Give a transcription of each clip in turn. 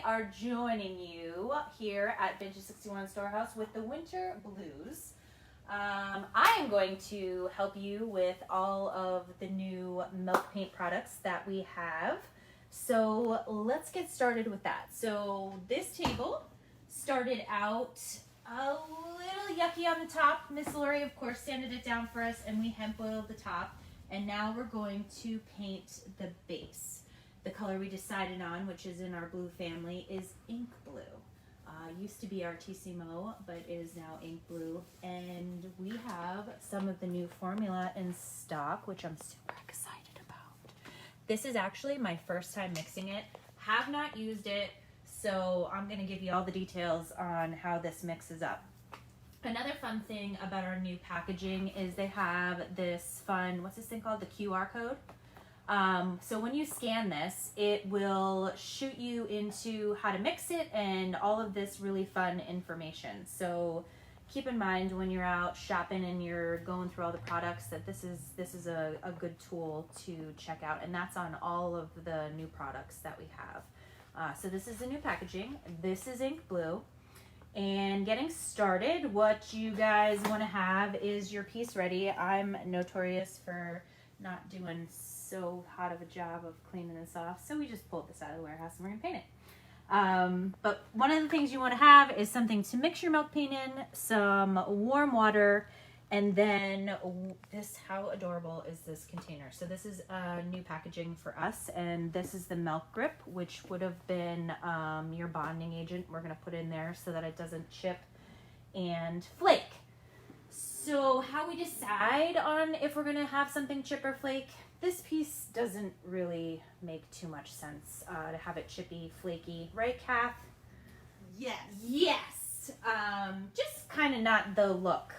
are joining you here at Vintage 61 Storehouse with the Winter Blues. I am going to help you with all of the new milk paint products that we have. So let's get started with that. So this table started out a little yucky on the top. Miss Lori, of course, sanded it down for us and we hemp oiled the top. And now we're going to paint the base. The color we decided on, which is in our blue family, is ink blue. Used to be Artissimo, but it is now ink blue. And we have some of the new formula in stock, which I'm super excited about. This is actually my first time mixing it. Have not used it, so I'm going to give you all the details on how this mixes up. Another fun thing about our new packaging is they have this fun, what's this thing called? The QR code. So when you scan this, it will shoot you into how to mix it and all of this really fun information. So keep in mind when you're out shopping and you're going through all the products that this is a good tool to check out, and that's on all of the new products that we have. So this is the new packaging. This is ink blue. And getting started, what you guys want to have is your piece ready. I'm notorious for not doing so hot of a job of cleaning this off, so we just pulled this out of the warehouse and we're gonna paint it. But one of the things you want to have is something to mix your milk paint in, some warm water, and then this, how adorable is this container? So this is new packaging for us, and this is the milk grip, which would have been your bonding agent. We're gonna put in there so that it doesn't chip and flake. So how we decide on if we're gonna have something chip or flake, this piece doesn't really make too much sense to have it chippy, flaky, right, Kath? Yes. Yes. Just kind of not the look.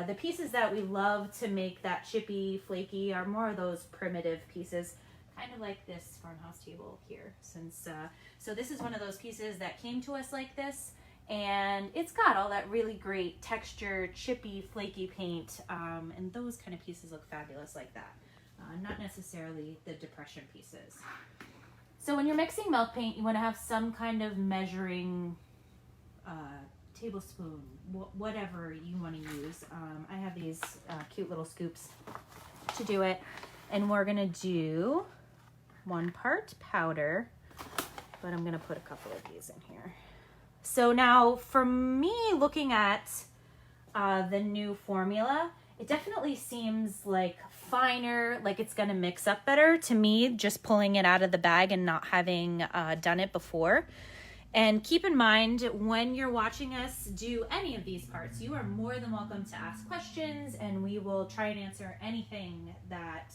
The pieces that we love to make that chippy, flaky are more of those primitive pieces, kind of like this farmhouse table here. So this is one of those pieces that came to us like this, and it's got all that really great texture, chippy, flaky paint, and those kind of pieces look fabulous like that. Not necessarily the depression pieces. So when you're mixing milk paint, you want to have some kind of measuring tablespoon, whatever you want to use. I have these cute little scoops to do it. And we're going to do 1 part powder, but I'm going to put a couple of these in here. So now for me, looking at the new formula, it definitely seems like finer, like it's gonna mix up better to me, just pulling it out of the bag and not having done it before. And keep in mind, when you're watching us do any of these parts, you are more than welcome to ask questions, and we will try and answer anything that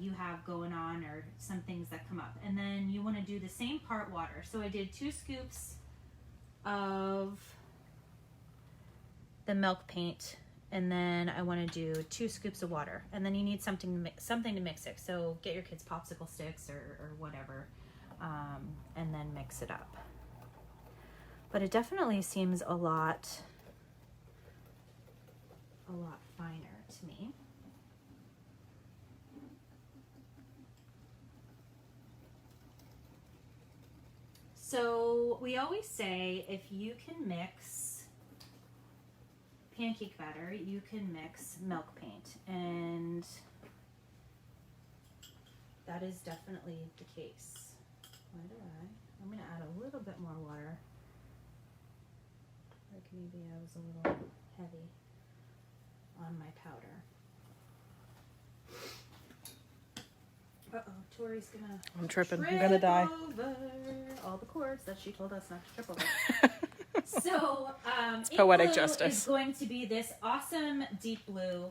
you have going on or some things that come up. And then you want to do the same part water. So I did 2 scoops of the milk paint, and then I want to do 2 scoops of water, and then you need something to mix it. So get your kids popsicle sticks or whatever, and then mix it up. But it definitely seems a lot finer to me. So we always say if you can mix pancake batter, you can mix milk paint, and that is definitely the case. I'm going to add a little bit more water. Like maybe I was a little heavy on my powder. Uh-oh, Tori's gonna I'm tripping. I'm gonna die. Over all the cords that she told us not to trip over. So, it's poetic blue justice. is going to be this awesome deep blue.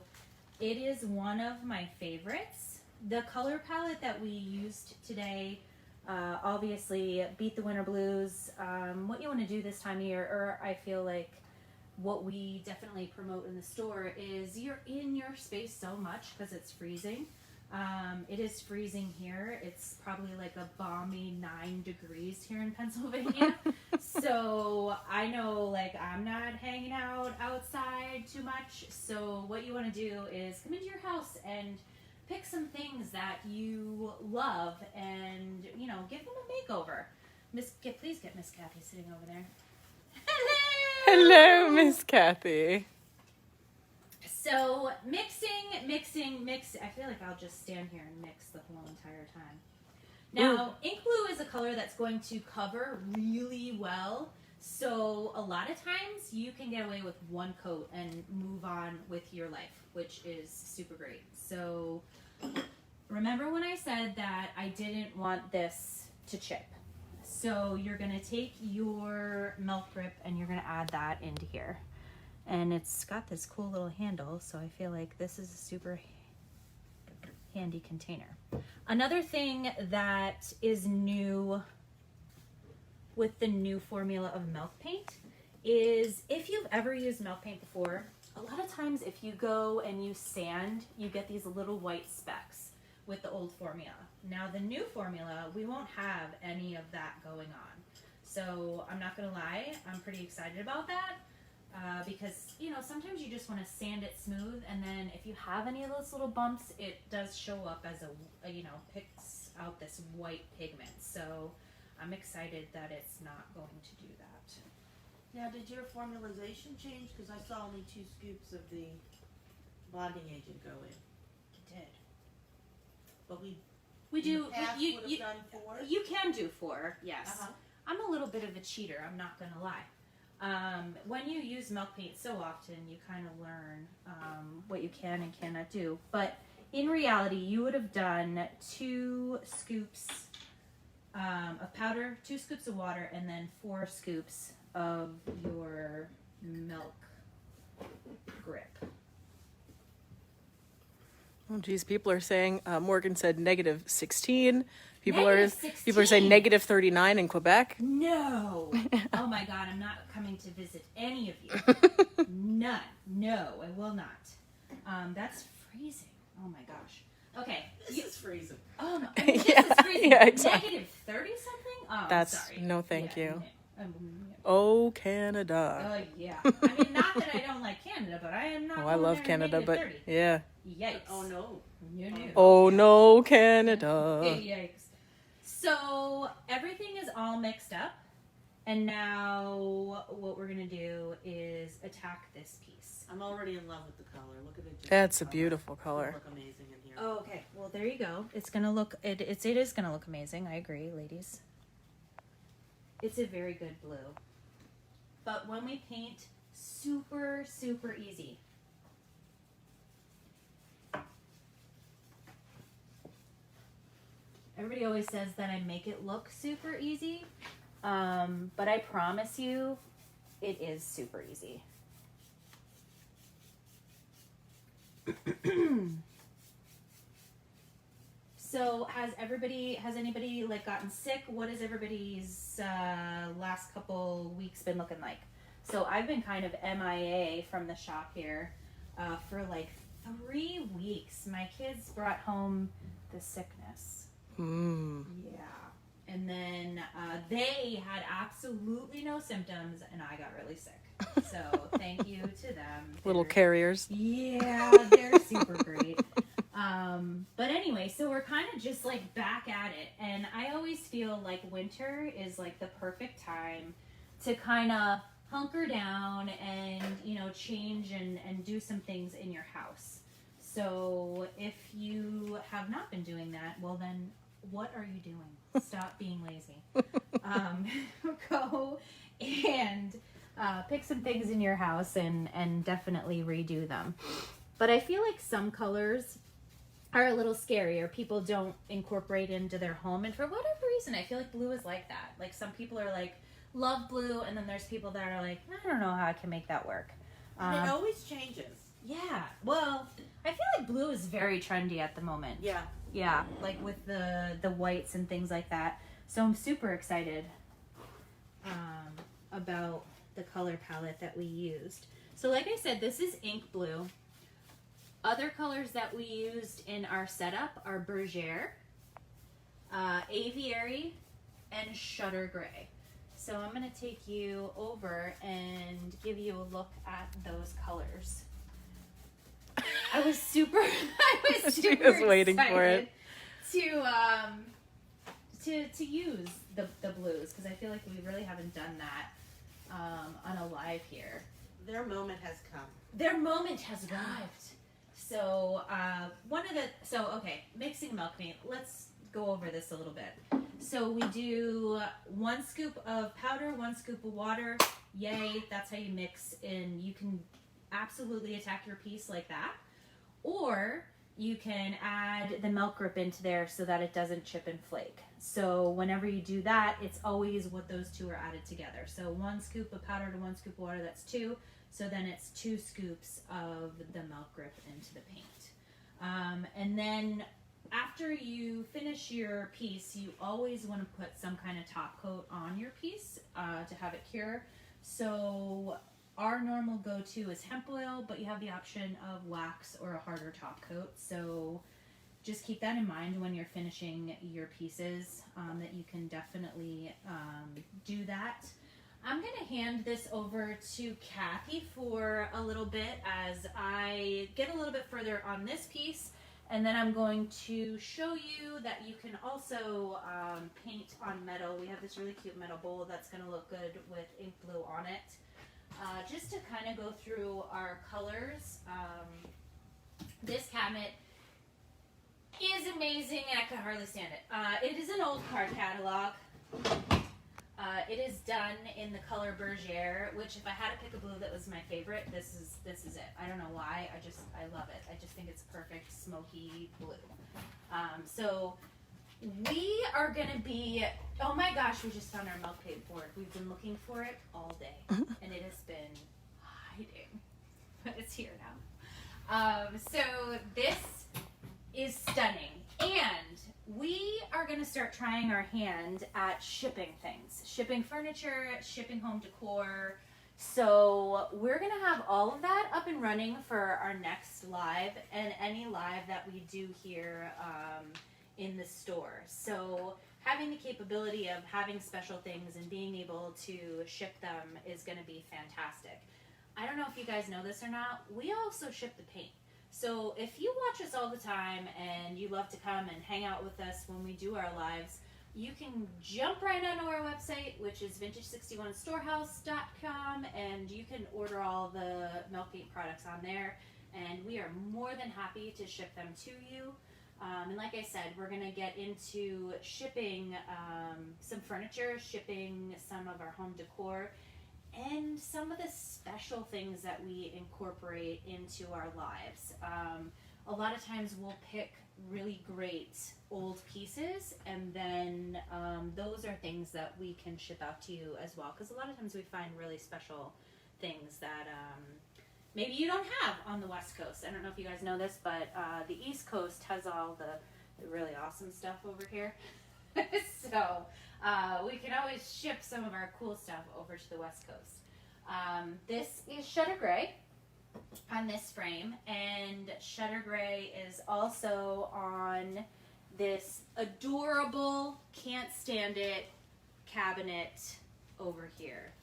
It is one of my favorites. The color palette that we used today, obviously beat the winter blues. What you want to do this time of year, or I feel like what we definitely promote in the store, is you're in your space so much because it's freezing. It is freezing here. It's probably like a balmy 9 degrees here in Pennsylvania. So I know, like, I'm not hanging out outside too much. So what you want to do is come into your house and pick some things that you love and, you know, give them a makeover. Please get Miss Kathy sitting over there. Hello, Miss Kathy. So mix. I feel like I'll just stand here and mix the whole entire time. Now, ink blue is a color that's going to cover really well. So a lot of times you can get away with one coat and move on with your life, which is super great. So remember when I said that I didn't want this to chip? So you're going to take your milk grip and you're going to add that into here. And it's got this cool little handle, so I feel like this is a super handy container. Another thing that is new with the new formula of milk paint is, if you've ever used milk paint before, a lot of times if you go and you sand, you get these little white specks with the old formula. Now the new formula, we won't have any of that going on. So I'm not gonna lie, I'm pretty excited about that. Because, you know, sometimes you just want to sand it smooth, and then if you have any of those little bumps, it does show up as picks out this white pigment. So I'm excited that it's not going to do that. Now, did your formalization change? Because I saw only 2 scoops of the bonding agent go in. It did. But We do. you done 4? You can do 4, yes. Uh-huh. I'm a little bit of a cheater, I'm not going to lie. When you use milk paint so often, you kind of learn what you can and cannot do. But in reality, you would have done 2 scoops of powder, 2 scoops of water, and then 4 scoops of your milk grip. Oh, geez, people are saying, Morgan said -16. People are saying -39 in Quebec. No. Oh my God, I'm not coming to visit any of you. None. No, I will not. That's freezing. Oh my gosh. Okay. This is freezing. Oh no. This is freezing. Yeah, exactly. -30 something? Oh, That's sorry. no thank Yeah, you. yeah. Oh, Canada. Yeah. I mean, not that I don't like Canada, but I am not. Oh, I love Canada, but -30. yeah. Yikes. Oh no. No. Oh no, Canada. Yikes. So everything is all mixed up, and now what we're gonna do is attack this piece. I'm already in love with the color. Look at it. That's a beautiful color. Look amazing in here. Oh, okay. Well, there you go. It's gonna look. It is gonna look amazing. I agree, ladies. It's a very good blue. But when we paint, super easy. Everybody always says that I make it look super easy, but I promise you, it is super easy. So has anybody like gotten sick? What has everybody's last couple weeks been looking like? So I've been kind of MIA from the shop here for like 3 weeks. My kids brought home the sickness. Yeah. And then they had absolutely no symptoms, and I got really sick. So thank you to them. Little carriers. Yeah, they're super great. But anyway, so we're kind of just like back at it. And I always feel like winter is like the perfect time to kind of hunker down and, you know, change and do some things in your house. So if you have not been doing that, well then, what are you doing? Stop being lazy. Go and pick some things in your house and definitely redo them. But I feel like some colors are a little scary, or people don't incorporate into their home. And for whatever reason, I feel like blue is like that. Like some people are like, love blue, and then there's people that are like, I don't know how I can make that work. And it always changes. Yeah, well, I feel like blue is very trendy at the moment. Yeah. Yeah, like with the whites and things like that. So I'm super excited about the color palette that we used. So like I said, this is ink blue. Other colors that we used in our setup are Bergère, Aviary, and Shutter Gray. So I'm going to take you over and give you a look at those colors. I was super She was waiting for it. to use the blues, because I feel like we really haven't done that on a live here. Their moment has come. Their moment has arrived. So okay, mixing milk paint. Let's go over this a little bit. So we do 1 scoop of powder, 1 scoop of water. Yay, that's how you mix, and you can absolutely attack your piece like that. Or you can add the milk grip into there so that it doesn't chip and flake. So whenever you do that, it's always what those two are added together. So 1 scoop of powder to 1 scoop of water, that's 2. So then it's 2 scoops of the milk grip into the paint. And then after you finish your piece, you always want to put some kind of top coat on your piece to have it cure. So our normal go-to is hemp oil, but you have the option of wax or a harder top coat. So just keep that in mind when you're finishing your pieces, that you can definitely do that. I'm going to hand this over to Kathy for a little bit as I get a little bit further on this piece, and then I'm going to show you that you can also paint on metal. We have this really cute metal bowl that's going to look good with ink blue on it. Just to kind of go through our colors, this cabinet is amazing, and I could hardly stand it. It is an old card catalog. It is done in the color Bergère, which if I had to pick a blue that was my favorite, this is it. I don't know why. I love it. I just think it's perfect smoky blue. So we are gonna be. Oh my gosh, we just found our milk paint board. We've been looking for it all day, and it has been hiding, but it's here now. So this is stunning, and we are going to start trying our hand at shipping things, shipping furniture, shipping home decor. So we're going to have all of that up and running for our next live and any live that we do here in the store. So having the capability of having special things and being able to ship them is going to be fantastic. I don't know if you guys know this or not, we also ship the paint. So if you watch us all the time and you love to come and hang out with us when we do our lives, you can jump right onto our website, which is vintage61storehouse.com, and you can order all the milk paint products on there, and we are more than happy to ship them to you. And like I said, we're going to get into shipping some furniture, shipping some of our home decor, and some of the special things that we incorporate into our lives. A lot of times we'll pick really great old pieces, and then those are things that we can ship out to you as well, because a lot of times we find really special things that maybe you don't have on the West Coast. I don't know if you guys know this, but the East Coast has all the really awesome stuff over here. So we can always ship some of our cool stuff over to the West Coast. This is Shutter Gray on this frame, and Shutter Gray is also on this adorable, can't stand it cabinet over here.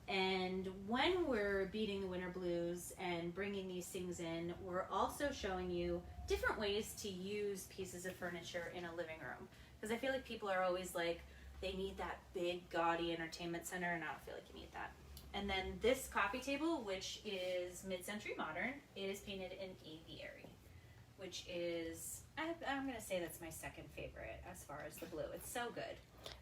And when we're beating the winter blues and bringing these things in, we're also showing you different ways to use pieces of furniture in a living room. Because I feel like people are always like, they need that big, gaudy entertainment center, and I don't feel like you need that. And then this coffee table, which is mid-century modern, is painted in aviary, which is, I'm going to say that's my second favorite as far as the blue. It's so good.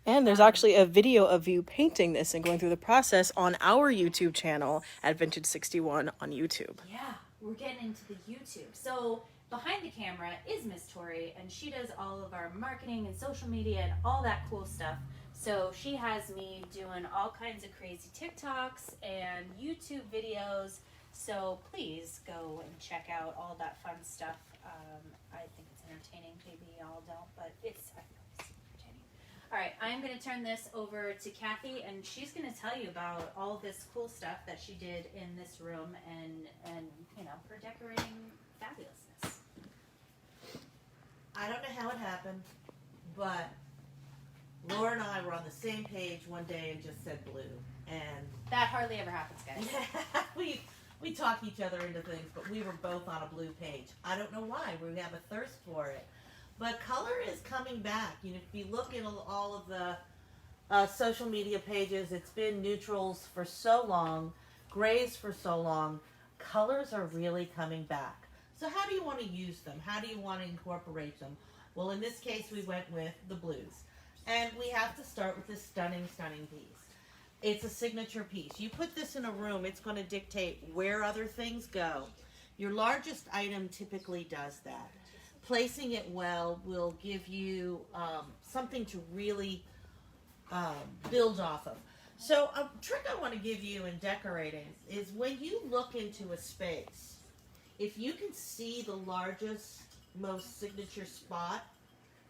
And there's actually a video of you painting this and going through the process on our YouTube channel at Vintage61 on YouTube. Yeah, we're getting into the YouTube. So behind the camera is Miss Tori, and she does all of our marketing and social media and all that cool stuff. So she has me doing all kinds of crazy TikToks and YouTube videos. So please go and check out all that fun stuff. I think it's entertaining. Maybe y'all don't, but I think it's entertaining. All right, I'm going to turn this over to Kathy, and she's going to tell you about all this cool stuff that she did in this room and you know, for decorating fabulousness. I don't know how it happened, but Laura and I were on the same page one day and just said blue. And that hardly ever happens, guys. we talk each other into things, but we were both on a blue page. I don't know why. We have a thirst for it. But color is coming back. You know, if you look in all of the social media pages, it's been neutrals for so long, grays for so long. Colors are really coming back. So how do you want to use them? How do you want to incorporate them? Well, in this case, we went with the blues. And we have to start with this stunning, stunning piece. It's a signature piece. You put this in a room, it's going to dictate where other things go. Your largest item typically does that. Placing it well will give you something to really build off of. So a trick I want to give you in decorating is when you look into a space, if you can see the largest, most signature spot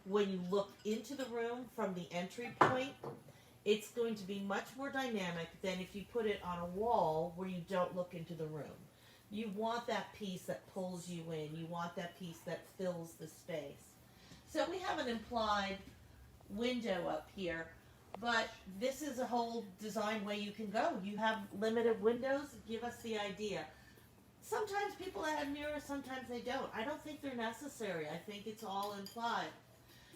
when you look into the room from the entry point, it's going to be much more dynamic than if you put it on a wall where you don't look into the room. You want that piece that pulls you in. You want that piece that fills the space. So we have an implied window up here, but this is a whole design way you can go. You have limited windows, give us the idea. Sometimes people add mirrors, sometimes they don't. I don't think they're necessary. I think it's all implied.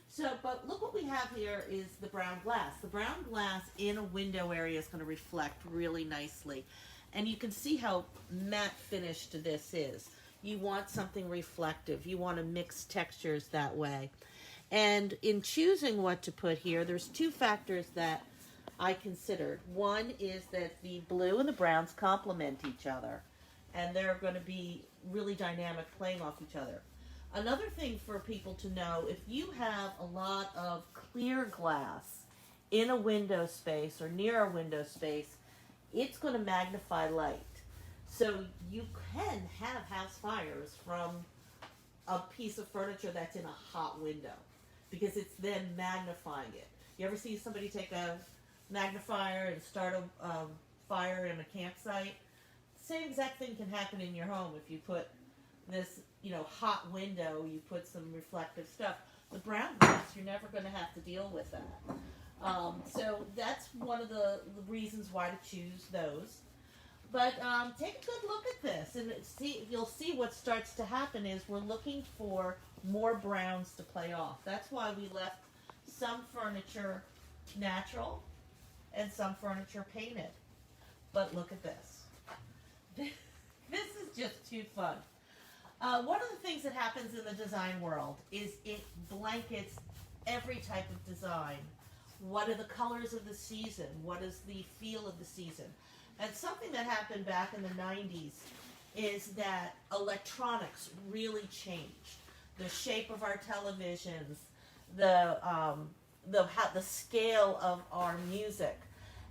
So, but look what we have here is the brown glass. The brown glass in a window area is going to reflect really nicely. And you can see how matte finished this is. You want something reflective. You want to mix textures that way. And in choosing what to put here, there's two factors that I considered. One is that the blue and the browns complement each other. And they're going to be really dynamic playing off each other. Another thing for people to know, if you have a lot of clear glass in a window space or near a window space, it's going to magnify light. So you can have house fires from a piece of furniture that's in a hot window because it's then magnifying it. You ever see somebody take a magnifier and start a fire in a campsite? Same exact thing can happen in your home if you put this, hot window, you put some reflective stuff. The brown glass, you're never going to have to deal with that. So that's one of the reasons why to choose those. But take a good look at this, and you'll see what starts to happen is we're looking for more browns to play off. That's why we left some furniture natural and some furniture painted. But look at this. This is just too fun. One of the things that happens in the design world is it blankets every type of design. What are the colors of the season? What is the feel of the season? And something that happened back in the 90s is that electronics really changed. The shape of our televisions, the scale of our music.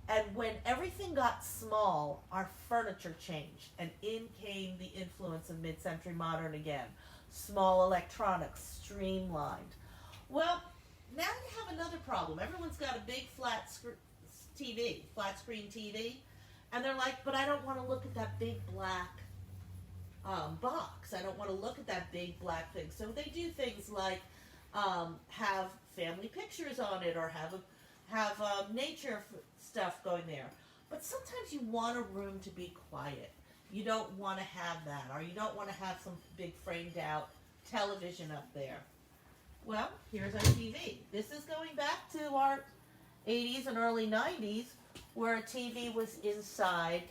And when everything got small, our furniture changed, and in came the influence of mid-century modern again. Small electronics, streamlined. Well, now you have another problem. Everyone's got a big flat screen TV, and they're like, but I don't want to look at that big black box. I don't want to look at that big black thing. So they do things like have family pictures on it, or have nature stuff going there. But sometimes you want a room to be quiet. You don't want to have that, or you don't want to have some big framed out television up there. Well, here's our TV. This is going back to our 80s and early 90s where a TV was inside,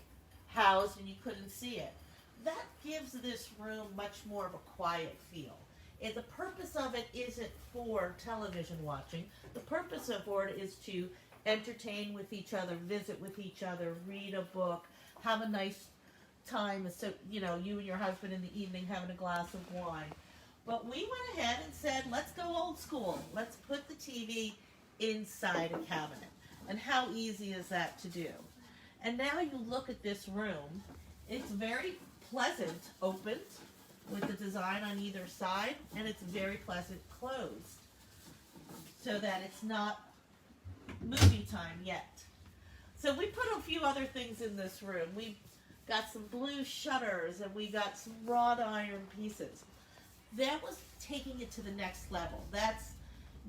housed, and you couldn't see it. That gives this room much more of a quiet feel. And the purpose of it isn't for television watching. The purpose of it is to entertain with each other, visit with each other, read a book, have a nice time. So, you and your husband in the evening having a glass of wine. But we went ahead and said, let's go old school. Let's put the TV inside a cabinet. And how easy is that to do? And now you look at this room. It's very pleasant, opened, with the design on either side, and it's very pleasant closed, so that it's not movie time yet. So we put a few other things in this room. We got some blue shutters, and we got some wrought iron pieces. That was taking it to the next level. That's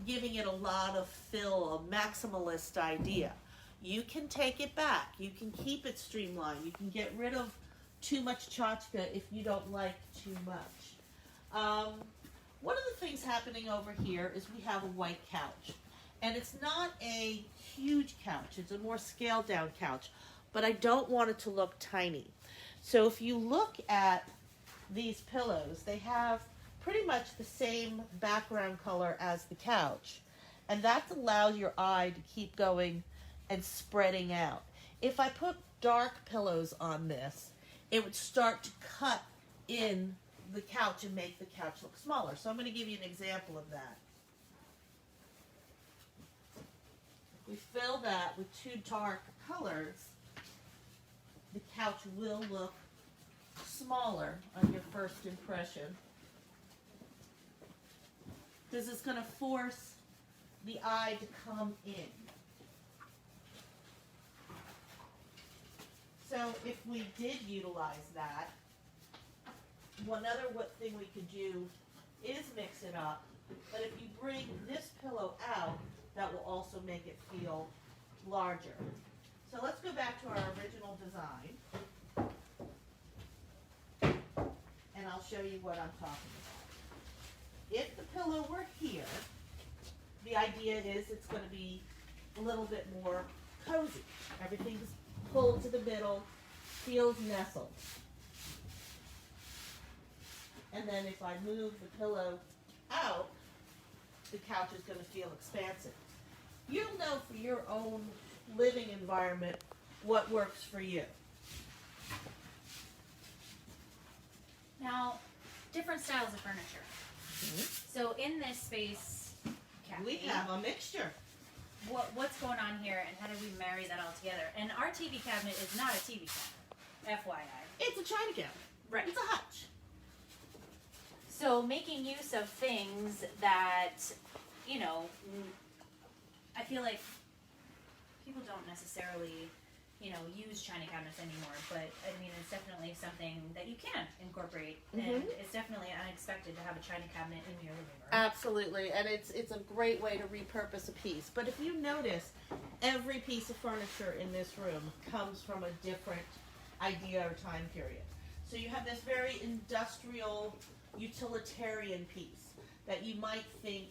giving it a lot of fill, a maximalist idea. You can take it back. You can keep it streamlined. You can get rid of too much tchotchke if you don't like too much. one of the things happening over here is we have a white couch. And it's not a huge couch. It's a more scaled down couch. But I don't want it to look tiny. So if you look at these pillows, they have pretty much the same background color as the couch. And that allows your eye to keep going and spreading out. If I put dark pillows on this, it would start to cut in the couch and make the couch look smaller. So I'm going to give you an example of that. We fill that with two dark colors, the couch will look smaller on your first impression. This is going to force the eye to come in. So if we did utilize that, one other thing we could do is mix it up. But if you bring this pillow out, that will also make it feel larger. So let's go back to our original design. And I'll show you what I'm talking about. If the pillow were here, the idea is it's going to be a little bit more cozy. Everything's pulled to the middle, feels nestled. And then if I move the pillow out, the couch is going to feel expansive. You'll know for your own living environment what works for you. Now, different styles of furniture. Mm-hmm. So in this space, Kathy, we have a mixture. What's going on here, and how do we marry that all together? And our TV cabinet is not a TV cabinet, FYI. It's a china cabinet. Right. It's a hutch. So making use of things that, you know, I feel like people don't necessarily, you know, use china cabinets anymore, but I mean, it's definitely something that you can incorporate, and it's definitely unexpected to have a china cabinet in your living room. Absolutely, and it's a great way to repurpose a piece. But if you notice, every piece of furniture in this room comes from a different idea or time period. So you have this very industrial, utilitarian piece that you might think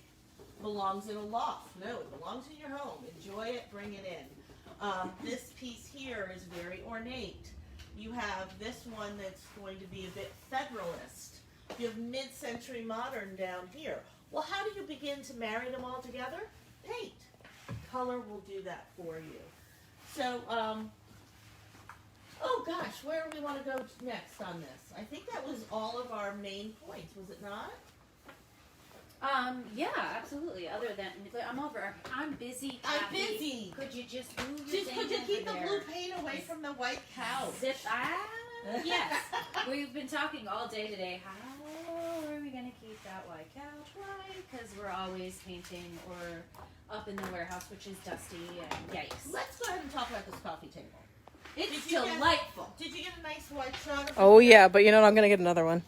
belongs in a loft. No, it belongs in your home. Enjoy it, bring it in. This piece here is very ornate. You have this one that's going to be a bit Federalist. You have mid-century modern down here. Well, how do you begin to marry them all together? Paint. Color will do that for you. So, oh gosh, where do we want to go next on this? I think that was all of our main points, was it not? Yeah, absolutely. Other than, I'm busy. I'm Kathy. busy. Could you just move your Just thing could you keep the over blue there? paint away from the white couch? Zip. Yes. We've been talking all day today. How are we going to keep that white couch white? Because we're always painting or up in the warehouse, which is dusty and yikes. Let's go ahead and talk about this coffee table. It's Did you get- delightful. Did you get a nice white shot of Oh it? yeah, but you know what? I'm gonna get another one.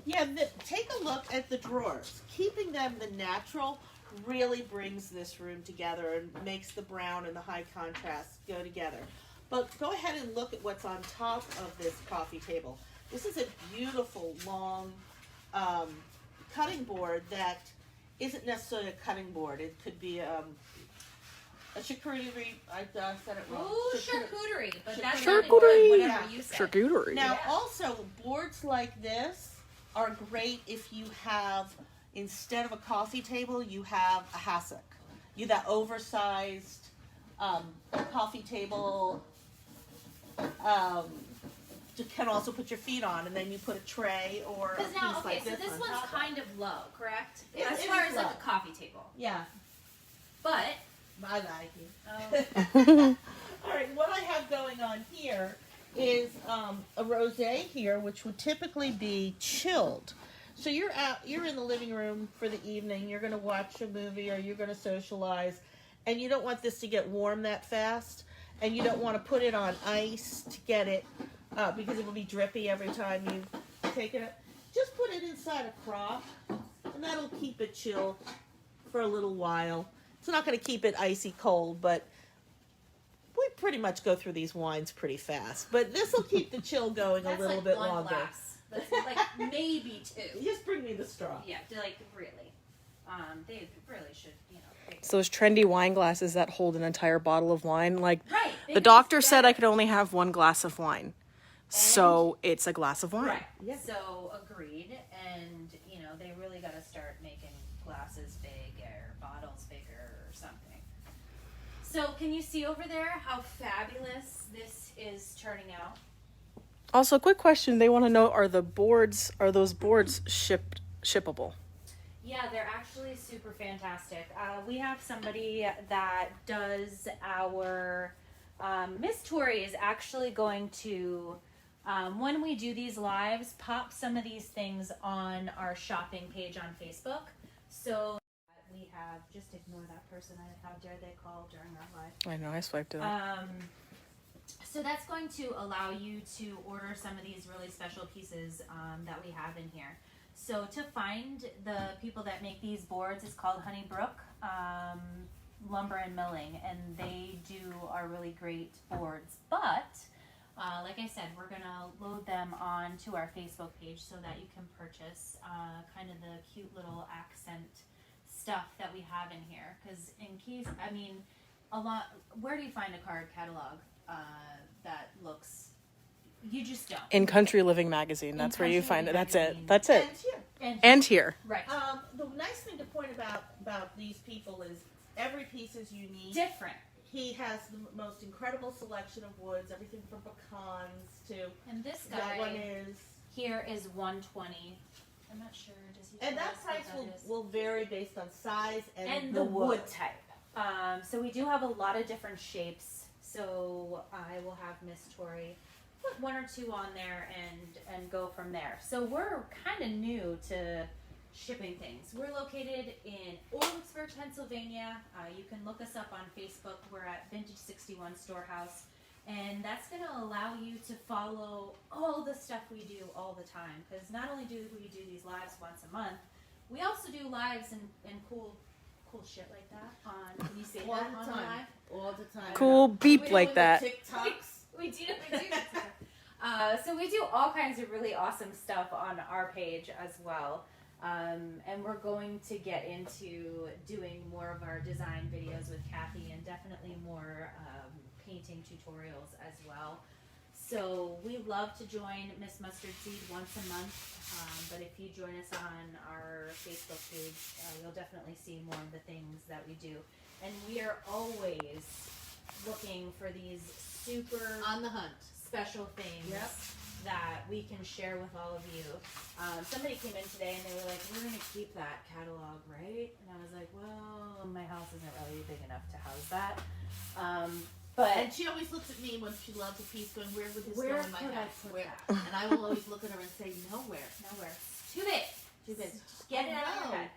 Yeah, take a look at the drawers. Keeping them the natural really brings this room together and makes the brown and the high contrast go together. But go ahead and look at what's on top of this coffee table. This is a beautiful long cutting board that isn't necessarily a cutting board. It could be a charcuterie. I said it wrong. Ooh, charcuterie. But that's Charcuterie. whatever Yeah. you said. Charcuterie. Now, Yeah. also, boards like this are great if you have, instead of a coffee table, you have a hassock. You that oversized coffee table. You can also put your feet on, and then you put a tray or a Because piece now, okay, like so this this on one's top. kind of low, correct? It as is far as like low. a coffee table. Yeah, But, I like it. oh, All right, what I have going on here is a rosé here, which would typically be chilled. So you're in the living room for the evening. You're going to watch a movie or you're going to socialize, and you don't want this to get warm that fast, and you don't want to put it on ice to get it because it will be drippy every time you take it. Just put it inside a crock, and that'll keep it chill for a little while. It's not going to keep it icy cold, but we pretty much go through these wines pretty fast. But this will keep the chill going that's a little like bit one longer. glass. That's like maybe 2. Just bring me the straw. Yeah, like really. They really should, It's those trendy wine glasses that hold an entire bottle of wine. Like, Right. the doctor said I could only have 1 glass of wine. So it's a glass of wine. Right. Yeah. So agreed, and they really got to start making glasses big or bottles bigger or something. So can you see over there how fabulous this is turning out? Also, quick question. They want to know, are those boards shippable? Yeah, they're actually super fantastic. We have somebody that does our Miss Tori is actually going to, when we do these lives, pop some of these things on our shopping page on Facebook. So we have, just ignore that person. How dare they call during our live. I know, I swiped it up. So that's going to allow you to order some of these really special pieces that we have in here. So to find the people that make these boards, it's called Honeybrook Lumber and Milling, and they do our really great boards. But like I said, we're gonna load them onto our Facebook page so that you can purchase kind of the cute little accent stuff that we have in here. Because in case, where do you find a card catalog that looks? You just don't. In Country Living Magazine, that's where you find it. That's it. That's And it. here. And here. Right. The nice thing to point about these people is every piece is unique. Different. He has the most incredible selection of woods, everything from pecans to And this that guy one is. here is 120. I'm not sure. Does he? And tell that us what price that is? will vary based on size and the wood type. So we do have a lot of different shapes. So I will have Miss Tori put 1 or 2 on there and go from there. So we're kind of new to shipping things. We're located in Orwicksburg, Pennsylvania. You can look us up on Facebook. We're at Vintage 61 Storehouse. And that's going to allow you to follow all the stuff we do all the time. Because not only do we do these lives once a month, we also do lives and cool shit like that on, can you say all that the on time. live? All the time. Cool beep We like do that. TikToks. We do. So we do all kinds of really awesome stuff on our page as well. And we're going to get into doing more of our design videos with Kathy and definitely more painting tutorials as well. So we love to join Miss Mustard Seed once a month, but if you join us on our Facebook page, you'll definitely see more of the things that we do. And we are always looking for these super On the hunt. special things that we can share with all of you. Somebody came in today and they were like, we're going to keep that catalog, right? And I was like, well, my house isn't really big enough to house that. And she always looks at me when she loves a piece going, where would this go Where in my could I house? put Where? that? And I will always look at her and say, nowhere. Nowhere. Too big. Too big. Just get it out of your head.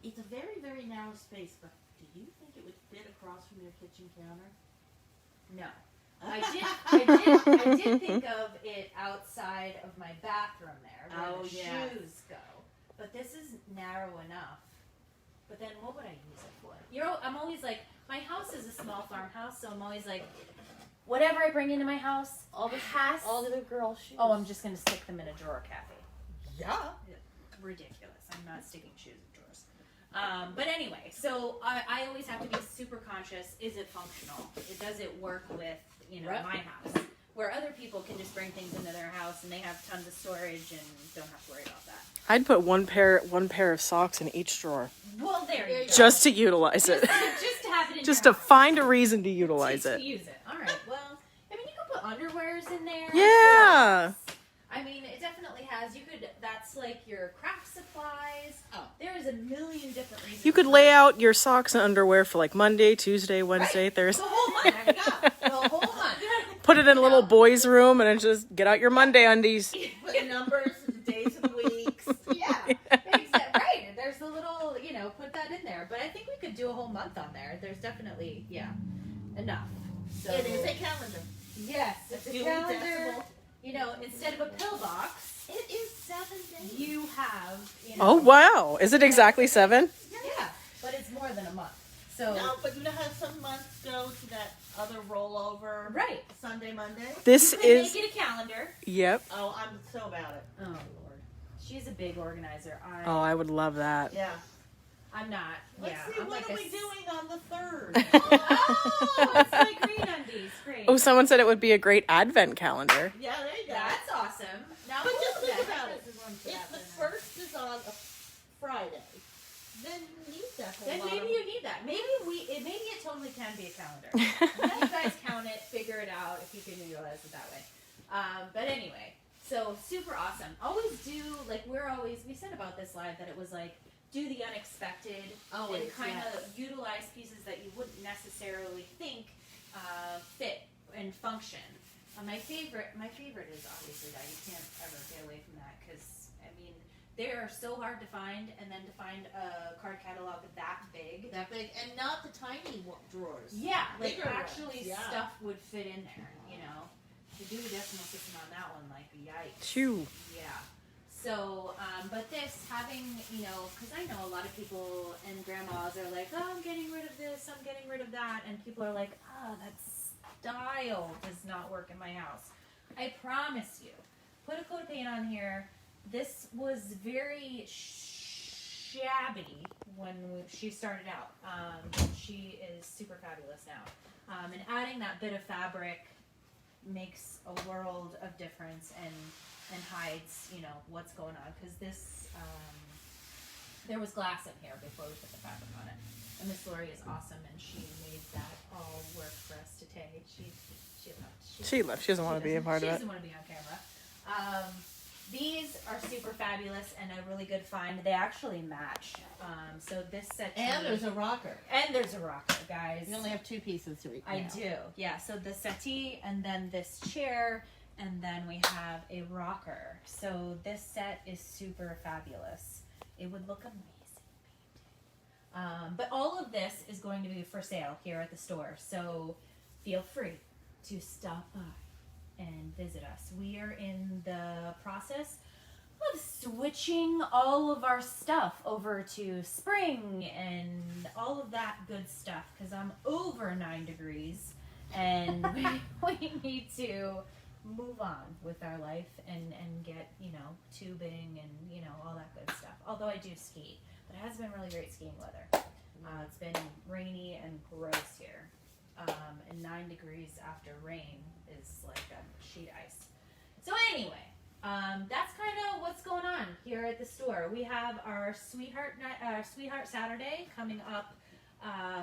It's a very, very narrow space, but do you think it would fit across from your kitchen counter? No. I did think of it outside of my bathroom there where the shoes go. But this is narrow enough. But then what would I use it for? I'm always like, my house is a small farmhouse, so I'm always like, whatever I bring into my house, all the girl shoes. Oh, I'm just gonna stick them in a drawer, Kathy. Yeah. Ridiculous. I'm not sticking shoes in drawers. But anyway, so I always have to be super conscious. Is it functional? Does it work with my house? Where other people can just bring things into their house and they have tons of storage and don't have to worry about that. I'd put one pair of socks in each drawer. Well, there you go. Just to utilize it. Just to have it in Just your to house. find a reason to utilize To it. use it. All right. Well, I mean, you can put underwears in there. Yeah. I mean, it definitely has. That's like your craft supplies. Oh. There's a million different reasons. You could lay out your socks and underwear for like Monday, Tuesday, Wednesday, Thursday. the whole month. There you go. The whole month. Put it in a little boy's room and then just get out your Monday undies. Put the numbers, the days of the weeks. Yeah. Right. There's the little, put that in there. But I think we could do a whole month on there. There's definitely, enough. So, It is a calendar. Yes. It's a Duly calendar. decimal. Instead of a pillbox, It is 7 days. you have, Oh, wow. Is it exactly 7? Yeah. But it's more than a month. So. No, but you know how some months go to that other rollover. Right. Sunday, Monday. This You could is. make it a calendar. Yep. Oh, I'm so about it. Oh Lord, she's a big organizer. Oh, I would love that. Yeah. I'm not. Let's see, I'm what like are a we doing on the 3rd? Oh, it's my green undies. Great. Oh, someone said it would be a great advent calendar. Yeah, there you go. That's awesome. Now, But just think I about think it. this is one for If that the dinner. 1st is on a Friday, then you need that whole Then lot maybe of- you need that. Maybe it totally can be a calendar. You guys count it, figure it out if you can utilize it that way. But anyway, so super awesome. Always do we said about this live that it was like do the unexpected Always, and kind of yes. utilize pieces that you wouldn't necessarily think fit and function. My favorite is obviously that you can't ever get away from that because I mean they are so hard to find, and then to find a card catalog that big. That big, and not the tiny drawers. Yeah, like Bigger actually ones, yeah. stuff would fit in there, you know. To do the decimal system on that one, like yikes. Shoo. Yeah. So, but this having, you know, because I know a lot of people and grandmas are like, oh, I'm getting rid of this, I'm getting rid of that, and people are like, oh, that style does not work in my house. I promise you, put a coat of paint on here. This was very shabby when she started out. She is super fabulous now. And adding that bit of fabric makes a world of difference and hides, you know, what's going on. Because this, there was glass in here before we put the fabric on it. And Miss Lori is awesome, and she made that all work for us today. She left. She left. She doesn't want to be a part of She it. doesn't want to be on camera. These are super fabulous and a really good find. They actually match. So this set. And there's a rocker. And there's a rocker, guys. You only have 2 pieces to eat. I do. Yeah. So the settee, and then this chair, and then we have a rocker. So this set is super fabulous. It would look amazing painted. But all of this is going to be for sale here at the store. So feel free to stop by and visit us. We are in the process of switching all of our stuff over to spring and all of that good stuff because I'm over 9 degrees and we need to move on with our life and get, you know, tubing and, you know, all that good stuff. Although I do ski, but it has been really great skiing weather. It's been rainy and gross here. And 9 degrees after rain is like sheet ice. So anyway, that's kind of what's going on here at the store. We have our Sweetheart Saturday coming up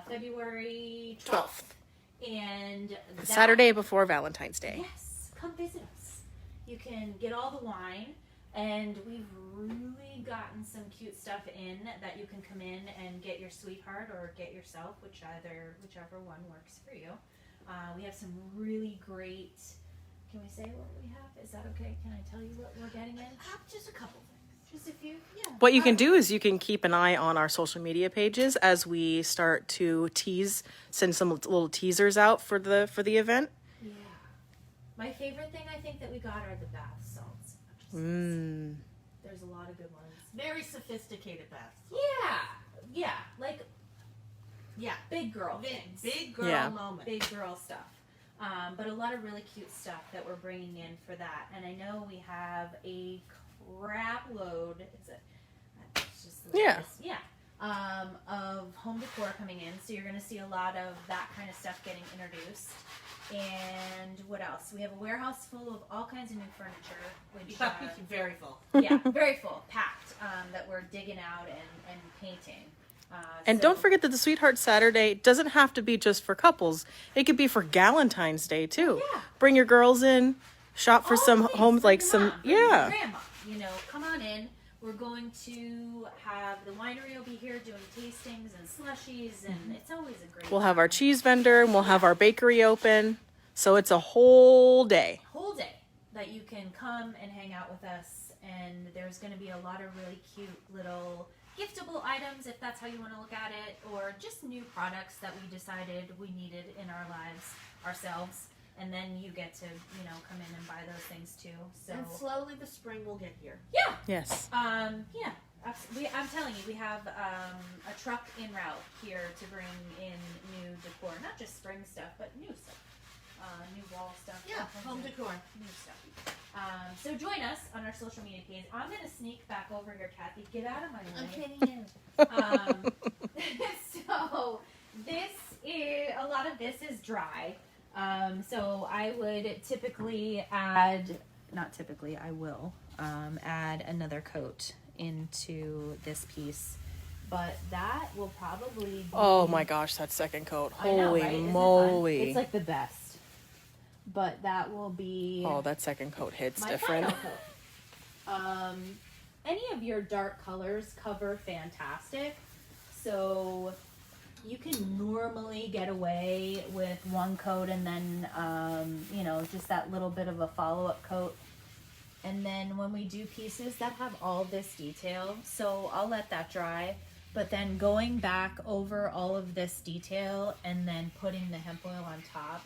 February 12th. And The Saturday before Valentine's Day. Yes, come visit us. You can get all the wine, and we've really gotten some cute stuff in that you can come in and get your sweetheart or get yourself, whichever one works for you. We have some really great. Can we say what we have? Is that okay? Can I tell you what we're getting in? Just a couple things. Just a few? Yeah. What you can do is you can keep an eye on our social media pages as we start to send some little teasers out for the event. Yeah. My favorite thing I think that we got are the bath salts. There's a lot of good ones. Very sophisticated baths. Yeah. Like Yeah. big girl things. Big girl Yeah. moment. Big girl stuff. But a lot of really cute stuff that we're bringing in for that. And I know we have a crap load. It's just Yeah. yeah. Of home decor coming in. So you're going to see a lot of that kind of stuff getting introduced. And what else? We have a warehouse full of all kinds of new furniture. Which, Very full. yeah, very full, packed, that we're digging out and painting. And So- don't forget that the Sweetheart Saturday doesn't have to be just for couples. It could be for Galentine's Day too. Yeah. Bring your girls in, shop for all some the things. homes, Bring like your some, mom, bring your yeah. grandma, you know, come on in. We're going to have the winery will be here doing tastings and slushies, and it's always a great We'll have our cheese vendor and we'll have our bakery open. So it's a whole day. whole day that you can come and hang out with us. And there's going to be a lot of really cute little giftable items, if that's how you want to look at it, or just new products that we decided we needed in our lives ourselves. And then you get to, you know, come in and buy those things too. So And slowly the spring will get here. yeah, Yes. yeah. I'm telling you, we have a truck en route here to bring in new decor, not just spring stuff, but new stuff. New wall stuff. Yeah, home decor. New stuff. So join us on our social media page. I'm going to sneak back over here, Kathy. Get out of my way. I'm kidding you. So a lot of this is dry. So I would typically add, not typically, I will add another coat into this piece. But that will probably be... Oh my gosh, that second coat. I know, Holy right? Isn't it moly. fun? It's like the best. But that will be... Oh, that second coat hits my different. final coat. Any of your dark colors cover fantastic. So you can normally get away with one coat and then, just that little bit of a follow-up coat. And then when we do pieces that have all this detail, so I'll let that dry. But then going back over all of this detail and then putting the hemp oil on top,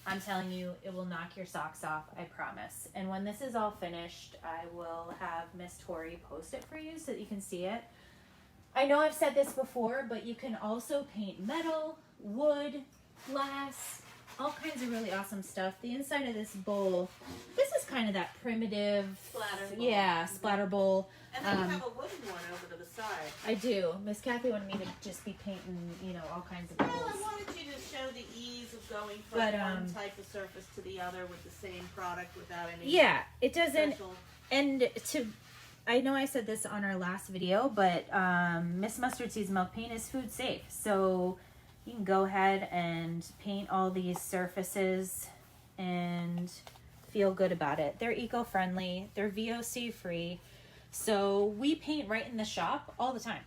I'm telling you, it will knock your socks off, I promise. And when this is all finished, I will have Miss Tori post it for you so that you can see it. I know I've said this before, but you can also paint metal, wood, glass, all kinds of really awesome stuff. The inside of this bowl, this is kind of that primitive... Splatter bowl. Yeah, splatter bowl. And then you have a wooden one over to the side. I do. Miss Kathy wanted me to just be painting, all kinds of Well, bowls. I wanted you to show the ease of going from But, one type of surface to the other with the same product without any Yeah, it doesn't... special... And I know I said this on our last video, but Miss Mustard Seeds Milk Paint is food safe. So you can go ahead and paint all these surfaces and feel good about it. They're eco-friendly. They're VOC free. So we paint right in the shop all the time.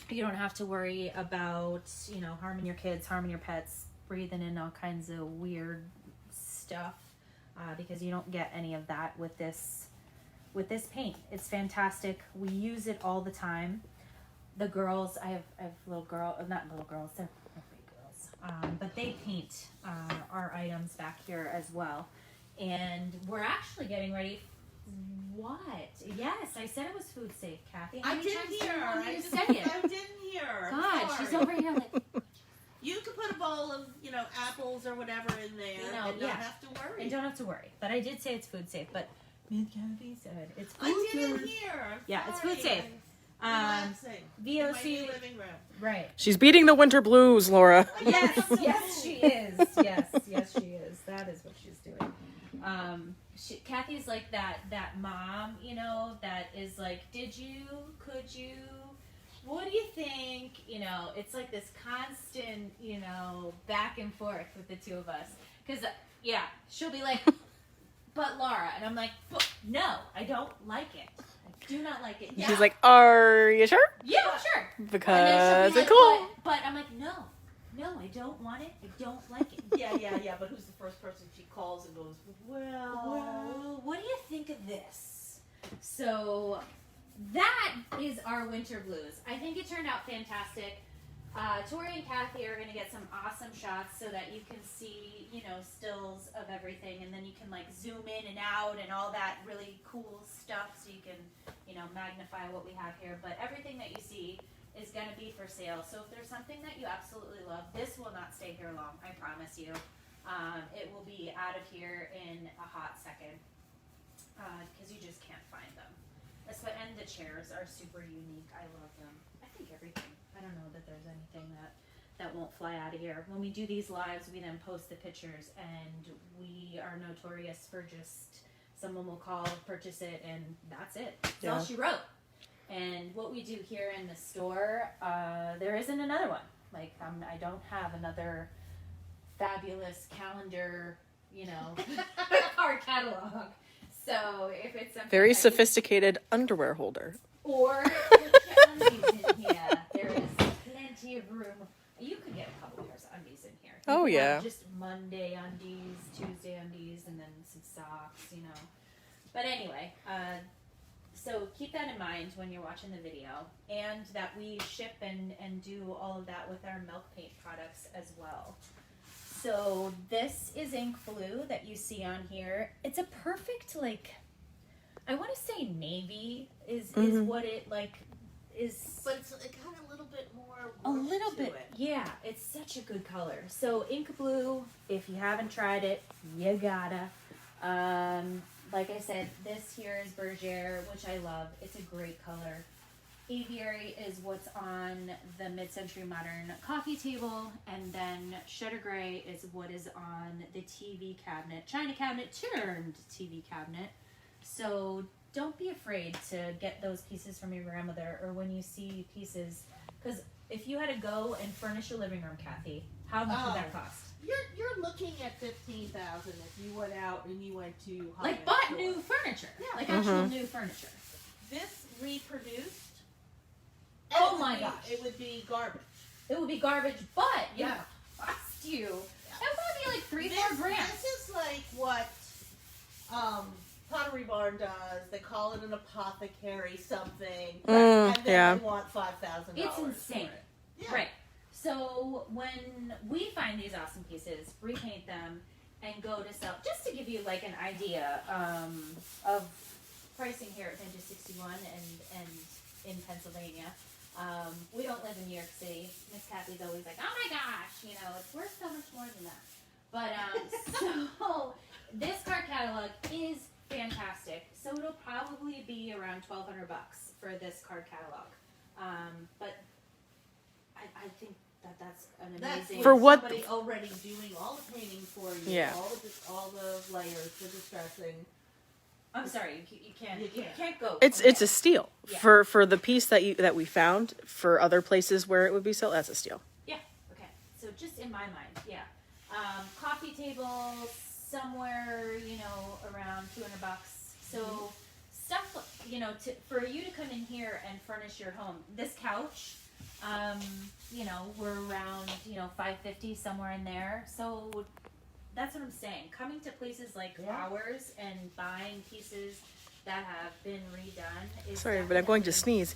You don't have to worry about, harming your kids, harming your pets, breathing in all kinds of weird stuff because you don't get any of that with this paint. It's fantastic. We use it all the time. The girls, I have not little girls, they're big girls, but they paint our items back here as well. And we're actually getting ready. What? Yes, I said it was food safe, Kathy. I didn't hear. I didn't hear. God, Sorry. she's over here like... You could put a bowl of, apples or whatever in there and not have to worry. And don't have to worry. But I did say it's food safe, but Miss Kathy said it's food I safe. didn't hear. Yeah, it's food safe. Relaxing. In my VOC. new living room. Right. She's beating the winter blues, Laura. Yes, she is. Yes, she is. That is what she's doing. Kathy's like that mom, that is like, could you, what do you think? It's like this constant, back and forth with the two of us. Because, she'll be like, but Laura, and I'm like, no, I don't like it. I do not like it. Yeah. She's like, are you sure? Yeah, sure. Because it's cool. But I'm like, no, I don't want it. I don't like it. Yeah, but who's the first person she calls and goes, well, what do you think of this? So that is our winter blues. I think it turned out fantastic. Tori and Kathy are going to get some awesome shots so that you can see, stills of everything, and then you can like zoom in and out and all that really cool stuff so you can, magnify what we have here. But everything that you see is going to be for sale. So if there's something that you absolutely love, this will not stay here long, I promise you. It will be out of here in a hot second because you just can't find them. And the chairs are super unique. I love them. I think everything. I don't know that there's anything that won't fly out of here. When we do these lives, we then post the pictures, and we are notorious for just someone will call, purchase it, and that's it. That's all she wrote. And what we do here in the store, there isn't another one. Like, I don't have another fabulous calendar, card catalog. So if it's something Very sophisticated underwear holder. or undies in here, there is plenty of room. You could get a couple pairs of undies in here. You Oh, could yeah. have just Monday undies, Tuesday undies, and then some socks, But anyway, so keep that in mind when you're watching the video, and that we ship and do all of that with our milk paint products as well. So this is ink blue that you see on here. It's a perfect, I want to say navy is what it is. but it's kind of a little bit more A work little to bit, it. yeah. It's such a good color. So ink blue, if you haven't tried it, you gotta. Like I said, this here is Bergère, which I love. It's a great color. Aviary is what's on the mid-century modern coffee table, and then Shutter Gray is what is on the TV cabinet, china cabinet turned TV cabinet. So don't be afraid to get those pieces from your grandmother, or when you see pieces, because if you had to go and furnish your living room, Kathy, how much would that cost? You're looking at 15,000 if you went out and you went to Like bought new furniture, Yeah. like actual new furniture. This reproduced. Oh my gosh. It would be garbage. It would be garbage, but it Yeah. would cost you. It would probably be like $3-4 grand. This is like what Pottery Barn does. They call it an apothecary something, and then they want $5,000. It's insane. For it. Yeah. Right. So when we find these awesome pieces, repaint them, and go to sell, just to give you like an idea of pricing here at Vintage 61 and in Pennsylvania. We don't live in New York City. Miss Kathy's always like, oh my gosh, you know, it's worth so much more than that. But so this card catalog is fantastic. So it'll probably be around $1,200 for this card catalog. But I think that's an amazing. For what- Somebody already doing all the painting for you. Yeah. All the layers, the distressing. I'm sorry, you can't. You You can't go. It's a steal Yeah. for the piece that we found. For other places where it would be sold, that's a steal. Yeah. Okay. So just in my mind, yeah. Coffee table somewhere, you know, around $200. So stuff, you know, for you to come in here and furnish your home. This couch, you know, we're around, you know, $550 somewhere in there. So that's what I'm saying. Coming to places like ours and buying pieces that have been redone is. Sorry, but I'm going to sneeze.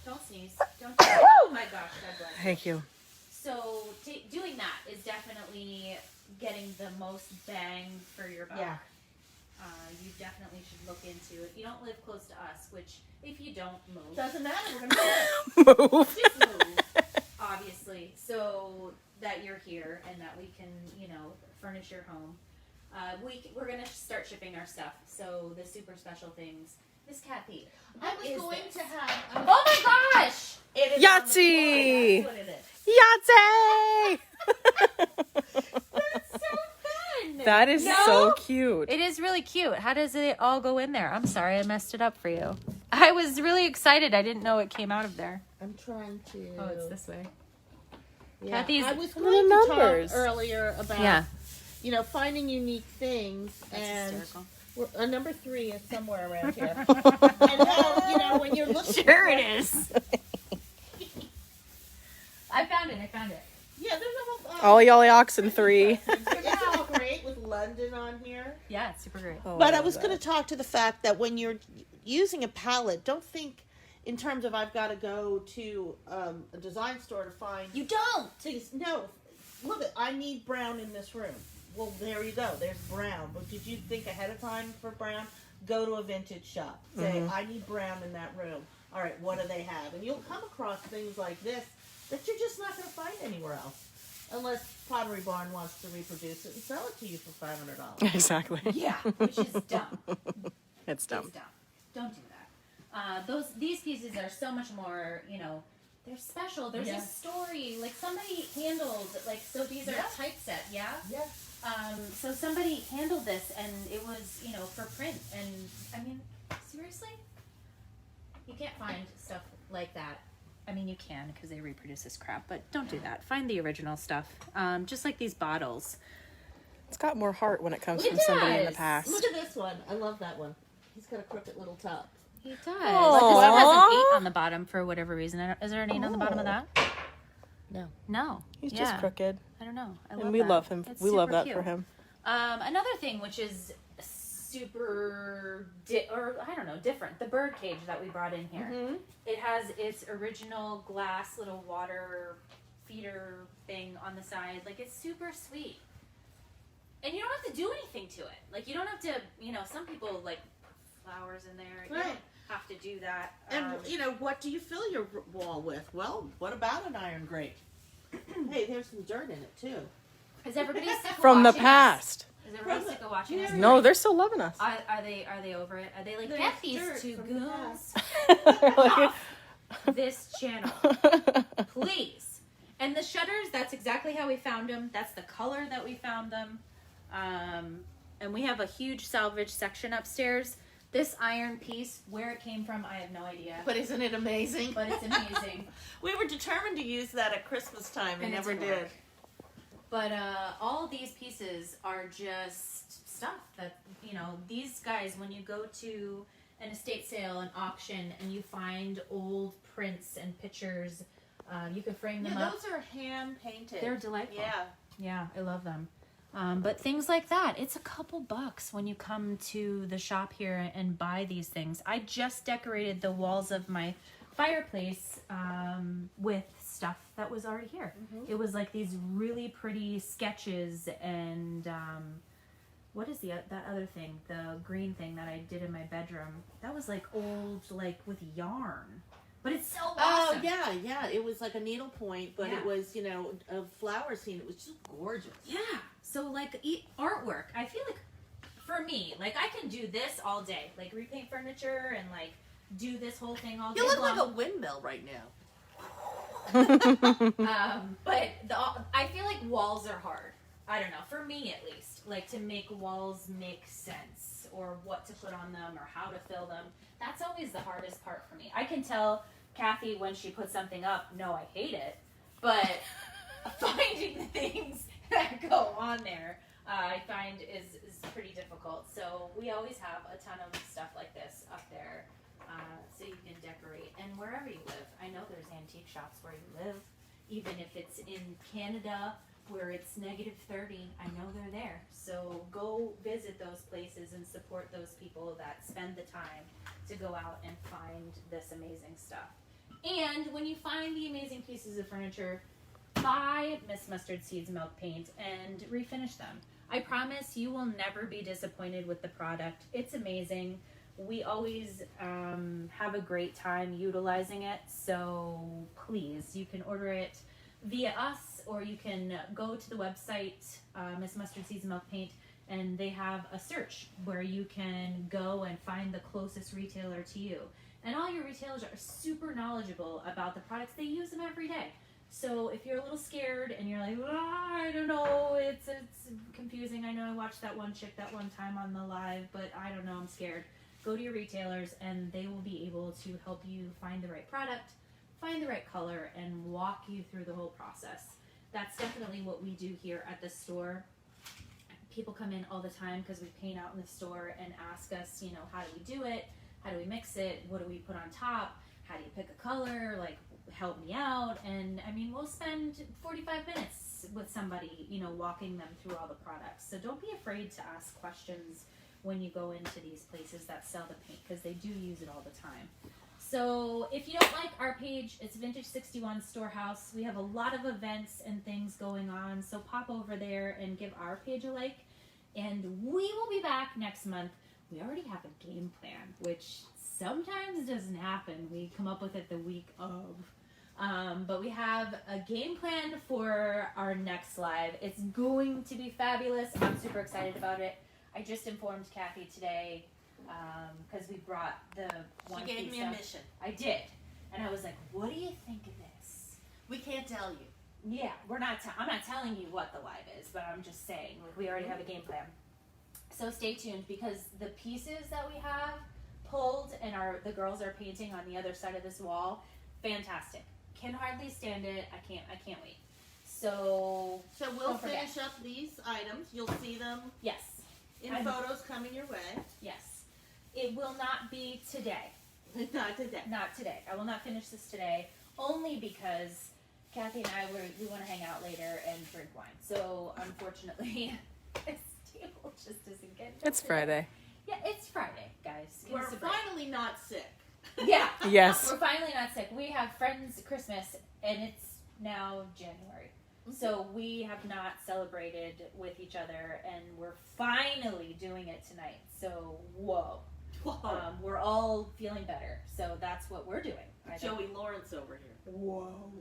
Don't sneeze. Don't. Oh my gosh, God bless you. Thank you. So doing that is definitely getting the most bang for your buck. Yeah. You definitely should look into it. If you don't live close to us, which if you don't move, Doesn't matter. We're gonna Move. just move, obviously, so that you're here and that we can, you know, furnish your home. We're gonna start shipping our stuff. So the super special things. Miss Kathy, I what was is going this? to have. Oh my gosh! It is Yahtzee! on the floor. That's what it is. Yahtzee! That's so fun. That is so cute. It is really cute. How does it all go in there? I'm sorry, I messed it up for you. I was really excited. I didn't know it came out of there. I'm trying to. Oh, it's this way. Yeah. Kathy's- I was Little going to numbers. talk earlier about, you know, finding unique things, That's and hysterical. number 3 is somewhere around here. And how, you know, when you're looking. Sure it is. I found it. Yeah, there's a whole. Ollie Ollie Oxen 3. It's all great with London on here. Yeah, it's super great. Oh, But I love was that. going to talk to the fact that when you're using a palette, don't think in terms of I've got to go to a design store to find. You don't. No, look, I need brown in this room. Well, there you go. There's brown. But did you think ahead of time for brown? Go to a vintage shop. Say, I need brown in that room. All right, what do they have? And you'll come across things like this that you're just not going to find anywhere else. Unless Pottery Barn wants to reproduce it and sell it to you for $500. Exactly. Yeah, which is dumb. It's dumb. It's dumb. Don't do that. These pieces are so much more, you know, they're special. There's a story. Like somebody handled, like, so these are typeset, yeah? Yeah. So somebody handled this and it was, you know, for print. And I mean, seriously? You can't find stuff like that. I mean, you can because they reproduce this crap, but don't do that. Find the original stuff. Just like these bottles. It's got more heart when it comes It from somebody in the does. past. Look at this one. I love that one. He's got a crooked little top. He does. This Aw. one has an 8 on the bottom for whatever reason. Is there an 8 on the bottom of that? No. No. He's Yeah. just crooked. I don't know. I love And we that. love him. It's We love super that cute. for him. Another thing which is super, different. The bird cage that we brought in here. Mm-hmm. It has its original glass little water feeder thing on the side. Like, it's super sweet. And you don't have to do anything to it. Like, you don't have to, you know, some people, like, put flowers in there. You Right. don't- have to do that. And what do you fill your wall with? Well, what about an iron grate? Hey, there's some dirt in it too. Is everybody sick of From the watching past. Us? Is everybody sick of watching us? No, they're still loving us. Are they over it? Are they like, There's get these dirt two from the goons Like- off this channel, please? And the shutters, that's exactly how we found them. That's the color that we found them. And we have a huge salvage section upstairs. This iron piece, where it came from, I have no idea. But isn't it amazing? But it's amazing. We were determined to use that at Christmas time and it never didn't did. work. But all of these pieces are just stuff that, these guys, when you go to an estate sale, an auction, and you find old prints and pictures, you can frame them up. Those are hand painted. They're delightful. Yeah. Yeah, I love them. But things like that, it's a couple bucks when you come to the shop here and buy these things. I just decorated the walls of my fireplace with stuff that was already here. It was like these really pretty sketches and what is that other thing? The green thing that I did in my bedroom. That was like old, like with yarn. But it's so awesome. Oh, yeah. It was like a needlepoint, but Yeah. it was, a flower scene. It was just gorgeous. Yeah. So like artwork, I feel like for me, like I can do this all day, like repaint furniture and like do this whole thing all day You look long. like a windmill right now. But I feel like walls are hard. I don't know, for me at least, like to make walls make sense or what to put on them or how to fill them. That's always the hardest part for me. I can tell Kathy when she puts something up, no, I hate it, but finding things that go on there, I find is pretty difficult. So we always have a ton of stuff like this up there, so you can decorate. And wherever you live, I know there's antique shops where you live, even if it's in Canada where it's -30, I know they're there. So go visit those places and support those people that spend the time to go out and find this amazing stuff. And when you find the amazing pieces of furniture, buy Miss Mustard Seeds Milk Paint and refinish them. I promise you will never be disappointed with the product. It's amazing. We always have a great time utilizing it. So please, you can order it via us, or you can go to the website, Miss Mustard Seeds Milk Paint, and they have a search where you can go and find the closest retailer to you. And all your retailers are super knowledgeable about the products. They use them every day. So if you're a little scared and you're like, I don't know, it's confusing. I know I watched that one chick that one time on the live, but I don't know, I'm scared. Go to your retailers and they will be able to help you find the right product, find the right color, and walk you through the whole process. That's definitely what we do here at the store. People come in all the time because we paint out in the store and ask us, how do we do it? How do we mix it? What do we put on top? How do you pick a color? Like, help me out. And I mean, we'll spend 45 minutes with somebody, walking them through all the products. So don't be afraid to ask questions when you go into these places that sell the paint, because they do use it all the time. So if you don't like our page, it's Vintage 61 Storehouse. We have a lot of events and things going on. So pop over there and give our page a like. And we will be back next month. We already have a game plan, which sometimes doesn't happen. We come up with it the week of. But we have a game plan for our next live. It's going to be fabulous. I'm super excited about it. I just informed Kathy today because we brought the one She gave piece me a up. mission. I did. And I was like, what do you think of this? We can't tell you. Yeah, I'm not telling you what the live is, but I'm just saying, like, we already have a game plan. So stay tuned, because the pieces that we have pulled and the girls are painting on the other side of this wall, fantastic. Can hardly stand it. I can't wait. So we'll don't forget. finish up these items. You'll see them Yes. in photos coming your way. Yes. It will not be today. Not today. Not today. I will not finish this today, only because Kathy and I we want to hang out later and drink wine. So unfortunately, this table just isn't getting. It's Friday. Yeah, it's Friday, guys. Give We're us a break. finally not sick. Yeah. Yes. We're finally not sick. We have friends Christmas, and it's now January. So we have not celebrated with each other, and we're finally doing it tonight. So, whoa. Whoa. We're all feeling better, so that's what we're doing. Joey Lawrence over here. Whoa.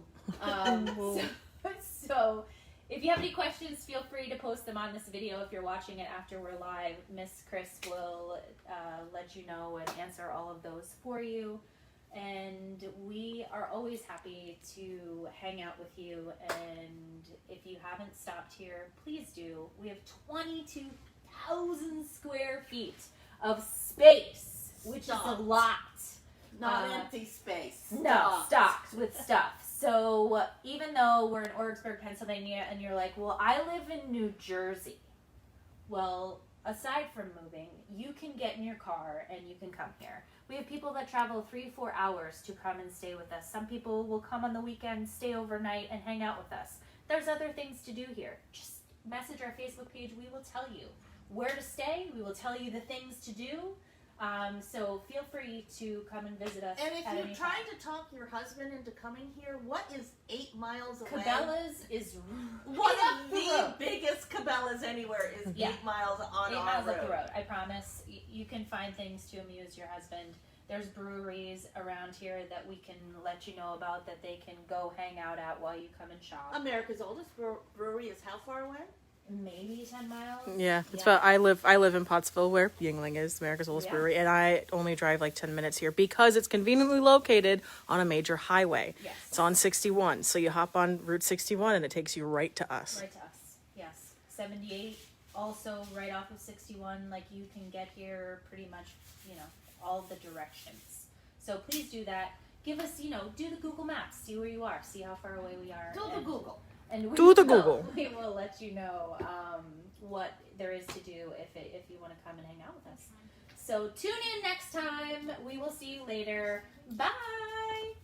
So if you have any questions, feel free to post them on this video. If you're watching it after we're live, Miss Chris will let you know and answer all of those for you. And we are always happy to hang out with you. And if you haven't stopped here, please do. We have 22,000 square feet of space, which is a lot. Not empty space. No, stocked with stuff. So even though we're in Orangeburg, Pennsylvania, and you're like, well, I live in New Jersey. Well, aside from moving, you can get in your car and you can come here. We have people that travel 3-4 hours to come and stay with us. Some people will come on the weekend, stay overnight, and hang out with us. There's other things to do here. Just message our Facebook page. We will tell you where to stay. We will tell you the things to do. So feel free to come and visit us. And if at you're any trying time. to talk your husband into coming here, what is 8 miles away? Cabela's is One right of the biggest Cabela's anywhere is 8 miles on 8 our miles road. up the road. I promise. You can find things to amuse your husband. There's breweries around here that we can let you know about that they can go hang out at while you come and shop. America's oldest brewery is how far away? Maybe 10 miles. Yeah, it's about. I live in Pottsville, where Yuengling is, America's oldest brewery, and I only drive like 10 minutes here because it's conveniently located on a major highway. Yes. It's on 61, so you hop on Route 61 and it takes you right to us. Right to us. Yes. 78, also right off of 61. Like you can get here pretty much, all the directions. So please do that. Give us, do the Google Maps. See where you are. See how far away we are. Do the Google. And we Do the will- Google. We will let you know what there is to do if you want to come and hang out with us. So tune in next time. We will see you later. Bye.